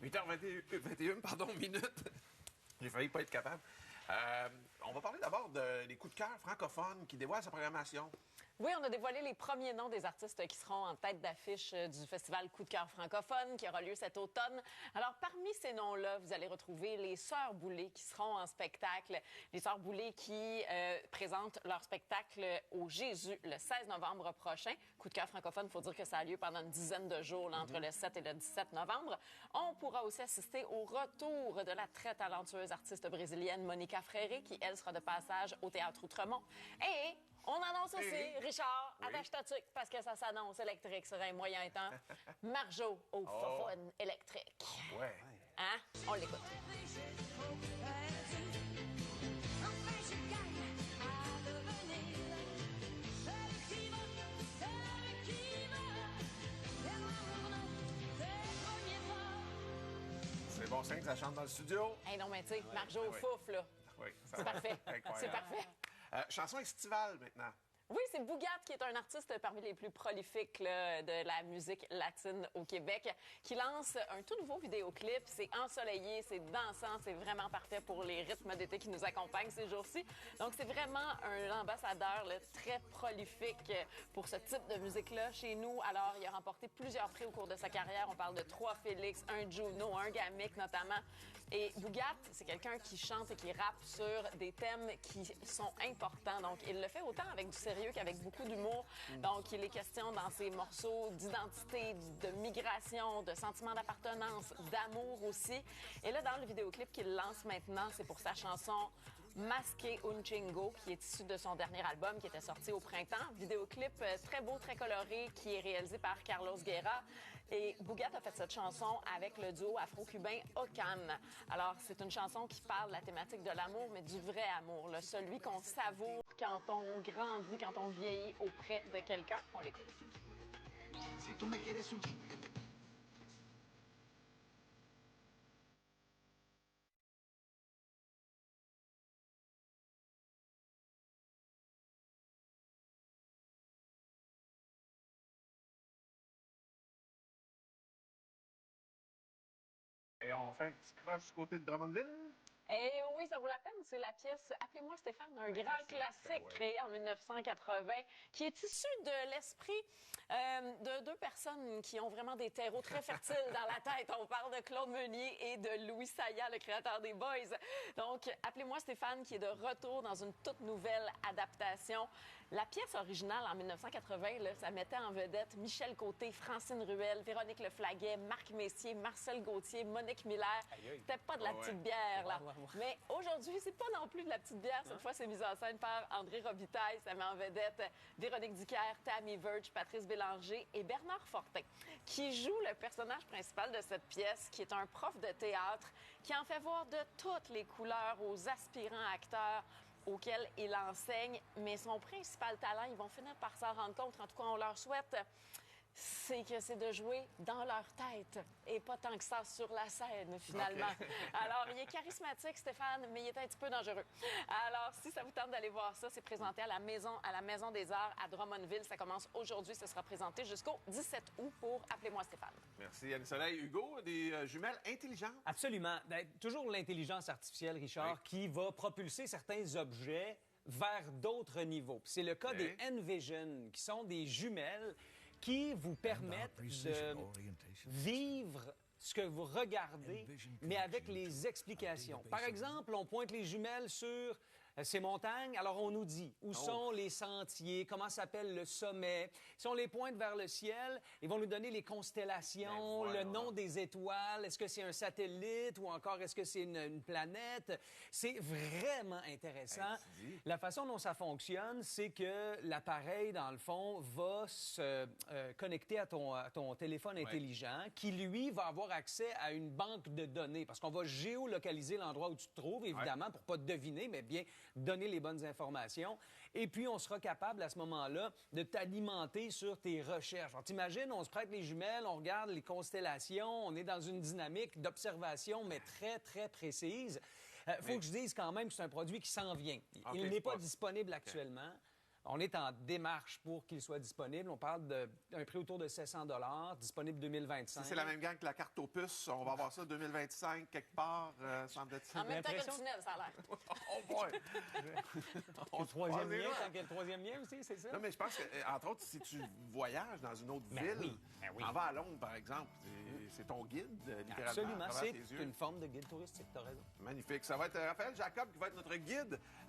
8h21, minutes. J'ai failli pas être capable. On va parler d'abord des coups de cœur francophones qui dévoilent sa programmation. Oui, on a dévoilé les premiers noms des artistes qui seront en tête d'affiche du festival Coup de cœur francophone qui aura lieu cet automne. Alors, parmi ces noms-là, vous allez retrouver les Sœurs Boulay qui seront en spectacle. Les Sœurs Boulay qui présentent leur spectacle au Jésus le 16 novembre prochain. Coup de cœur francophone, il faut dire que ça a lieu pendant une dizaine de jours, là, entre le 7 et le 17 novembre. On pourra aussi assister au retour de la très talentueuse artiste brésilienne Monica Freire qui, elle, sera de passage au Théâtre Outremont. Et on annonce aussi, Richard, attache ta tuque parce que ça s'annonce électrique sur un moyen temps. Marjo au phophone électrique. Ouais. Hein? On l'écoute. C'est bon signe que ça chante dans le studio. Hey non, mais tu sais, Marjo au fouf, là. Oui, C'est parfait. C'est parfait. Chanson estivale maintenant. Oui, c'est Bougat qui est un artiste parmi les plus prolifiques là, de la musique latine au Québec, qui lance un tout nouveau vidéoclip. C'est ensoleillé, c'est dansant, c'est vraiment parfait pour les rythmes d'été qui nous accompagnent ces jours-ci. Donc, c'est vraiment un ambassadeur là, très prolifique pour ce type de musique-là chez nous. Alors, il a remporté plusieurs prix au cours de sa carrière. On parle de 3 Félix, un Juno, un Gamic notamment. Et Bougat, c'est quelqu'un qui chante et qui rappe sur des thèmes qui sont importants. Donc, il le fait autant avec du sérieux qu'avec beaucoup d'humour. Donc, il est question dans ses morceaux d'identité, de migration, de sentiment d'appartenance, d'amour aussi. Et là, dans le vidéoclip qu'il lance maintenant, c'est pour sa chanson Masqué un Chingo, qui est issue de son dernier album qui était sorti au printemps. Vidéoclip très beau, très coloré, qui est réalisé par Carlos Guerra. Et Bougat a fait cette chanson avec le duo afro-cubain Ocam. Alors, c'est une chanson qui parle de la thématique de l'amour, mais du vrai amour, là, celui qu'on savoure quand on grandit, quand on vieillit auprès de quelqu'un. On l'écoute. Si tu me quieres un chingo. Et on fait un petit crash du côté de Drummondville. Eh oui, ça vaut la peine. C'est la pièce Appelez-moi Stéphane, un grand classique créé en 1980, qui est issu de l'esprit de deux personnes qui ont vraiment des terreaux très fertiles dans la tête. On parle de Claude Meunier et de Louis Saya, le créateur des Boys. Donc, Appelez-moi Stéphane, qui est de retour dans une toute nouvelle adaptation. La pièce originale, en 1980, là, ça mettait en vedette Michel Côté, Francine Ruel, Véronique Leflaguet, Marc Messier, Marcel Gauthier, Monique Miller. C'était pas de la petite bière, là. Mais aujourd'hui, c'est pas non plus de la petite bière. Cette fois, c'est mis en scène par André Robitaille. Ça met en vedette Véronique Dicker, Tammy Verge, Patrice Bélanger et Bernard Fortin, qui joue le personnage principal de cette pièce, qui est un prof de théâtre, qui en fait voir de toutes les couleurs aux aspirants acteurs auxquels il enseigne. Mais son principal talent, ils vont finir par s'en rendre compte. En tout cas, on leur souhaite... c'est que c'est de jouer dans leur tête et pas tant que ça sur la scène, finalement. Okay. Alors, il est charismatique, Stéphane, mais il est un petit peu dangereux. Alors, si ça vous tente d'aller voir ça, c'est présenté à la Maison des Arts à Drummondville. Ça commence aujourd'hui. Ça sera présenté jusqu'au 17 août pour Appelez-moi Stéphane. Merci, Anne-Soleil. Hugo, des jumelles intelligentes? Absolument. Toujours l'intelligence artificielle, Richard, qui va propulser certains objets vers d'autres niveaux. C'est le cas des Envision, qui sont des jumelles qui vous permettent de vivre ce que vous regardez, mais avec les explications. Par exemple, on pointe les jumelles sur ces montagnes, alors on nous dit où sont les sentiers, comment s'appelle le sommet. Si on les pointe vers le ciel, ils vont nous donner les constellations, le nom des étoiles, est-ce que c'est un satellite ou encore est-ce que c'est une planète. C'est vraiment intéressant. La façon dont ça fonctionne, c'est que l'appareil, dans le fond, va se connecter à ton téléphone intelligent qui, lui, va avoir accès à une banque de données parce qu'on va géolocaliser l'endroit où tu te trouves, évidemment, pour pas te deviner, mais bien donner les bonnes informations. Et puis, on sera capable, à ce moment-là, de t'alimenter sur tes recherches. Alors, t'imagines, on se prête les jumelles, on regarde les constellations, on est dans une dynamique d'observation, mais très, très précise. Faut que je dise quand même que c'est un produit qui s'en vient. Il n'est pas disponible actuellement. On est en démarche pour qu'il soit disponible. On parle d'un prix autour de 700 $, disponible 2025. Si c'est la même gang que la carte aux puces, on va avoir ça 2025 quelque part, semble-t-il. En même temps que le l'impression- tunnel, ça a l'air. Oh boy! Le troisième croise les lien, doigts. tant qu'il y a le troisième lien aussi, c'est ça? Non, mais je pense que, entre autres, si tu voyages dans une autre Ben ville, oui, ben oui. en vas à Londres, par exemple, c'est ton guide, littéralement, Absolument, à travers c'est tes yeux. une forme de guide touristique, t'as raison. Magnifique. Ça va être Raphaël Jacob qui va être notre guide